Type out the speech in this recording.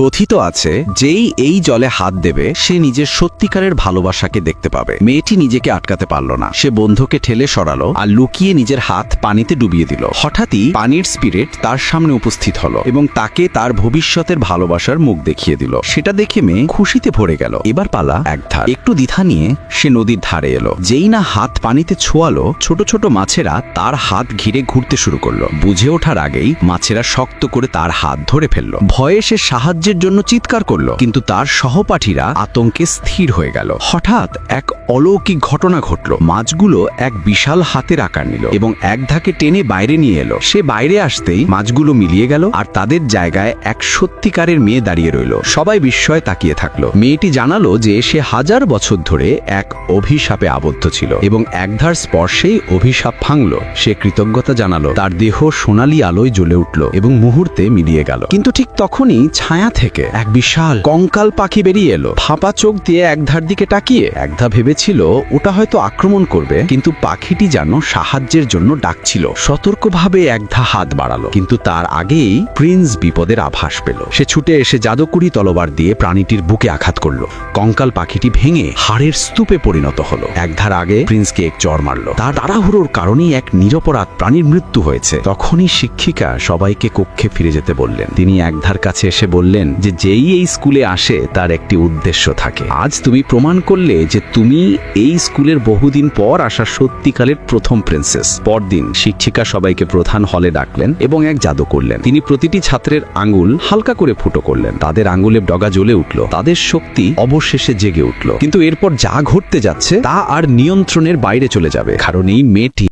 কথিত আছে যেই এই জলে হাত দেবে সে নিজের সত্যিকারের ভালোবাসাকে দেখতে পাবে। মেয়েটি নিজেকে আটকাতে পারল না, সে বন্ধুকে ঠেলে সরালো আর লুকিয়ে নিজের হাত পানিতে ডুবিয়ে দিল। হঠাৎই পানির স্পিরিট তার সামনে উপস্থিত হলো এবং তাকে তার ভবিষ্যতের ভালোবাসার মুখ দেখিয়ে দিল। সেটা দেখে মেয়ে খুশিতে ভরে গেল। এবার পালা একধার। একটু দ্বিধা নিয়ে সে নদীর ধারে এলো। যেই না হাত পানিতে ছোঁয়ালো, ছোট ছোট মাছেরা তার হাত ঘিরে ঘুরতে শুরু করলো। বুঝে ওঠার আগেই মাছেরা শক্ত করে তার হাত ধরে ফেললো। ভয়ে সে সাহায্যের জন্য চিৎকার করলো, কিন্তু তার সহপাঠীরা আতঙ্কে স্থির হয়ে গেল। হঠাৎ এক অলৌকিক ঘটনা ঘটল। মাছগুলো এক বিশাল হাতের আকার নিল এবং এক ধাকে টেনে বাইরে নিয়ে এলো। সে বাইরে আসতেই মাছগুলো মিলিয়ে গেল আর তাদের জায়গায় এক সত্যিকারের মেয়ে দাঁড়িয়ে রইল। সবাই বিস্ময়ে তাকিয়ে থাকলো। মেয়েটি জানালো যে সে হাজার বছর ধরে এক অভিশাপে আবদ্ধ ছিল এবং একধার স্পর্শেই অভিশাপ ভাঙল। সে কৃতজ্ঞতা জানালো। তার দেহ সোনালী আলোয় জ্বলে উঠল এবং মুহূর্তে মিলিয়ে গেল। কিন্তু ঠিক তখনই ছায়া থেকে এক বিশাল কঙ্কাল পাখি বেরিয়ে এলো। ফাঁপা চোখ দিয়ে একধার দিকে তাকিয়ে একধা ভেবেছিল ওটা হয়তো আক্রমণ করবে, কিন্তু পাখিটি যেন সাহায্যের জন্য ডাকছিল। সতর্কভাবে একধা হাত বাড়ালো, কিন্তু তার আগেই প্রিন্স বিপদের আভাস পেল। সে ছুটে এসে জাদুকরি তলোয়ার দিয়ে প্রাণীটির বুকে আঘাত করলো। কঙ্কাল পাখিটি ভেঙে হাড়ের স্তূপে পরিণত হলো। একধার আগে প্রিন্সকে এক চড় মারল। তার তাড়াহুড়োর কারণেই এক নিরপরাধ প্রাণীর মৃত্যু হয়েছে। তখনই শিক্ষিকা সবাইকে কক্ষে ফিরে যেতে বললেন। তিনি একধার কাছে এসে বললেন যে যেই এই স্কুলে আসে তার একটি উদ্দেশ্য থাকে। আজ তুমি প্রমাণ করলে যে তুমি এই স্কুলের বহুদিন পর আসা সত্যিকারের প্রথম প্রিন্সেস। পরদিন শিক্ষিকা সবাইকে প্রধান হলে ডাকলেন এবং এক জাদু করলেন। তিনি প্রতিটি ছাত্রের আঙ্গুল হালকা করে ফুটো করলেন। তাদের আঙ্গুলের ডগা জ্বলে উঠল। তাদের শক্তি অবশেষে জেগে উঠল। কিন্তু এরপর যা ঘটতে যাচ্ছে তা আর নিয়ন্ত্রণের বাইরে চলে যাবে, কারণ এই মেয়েটি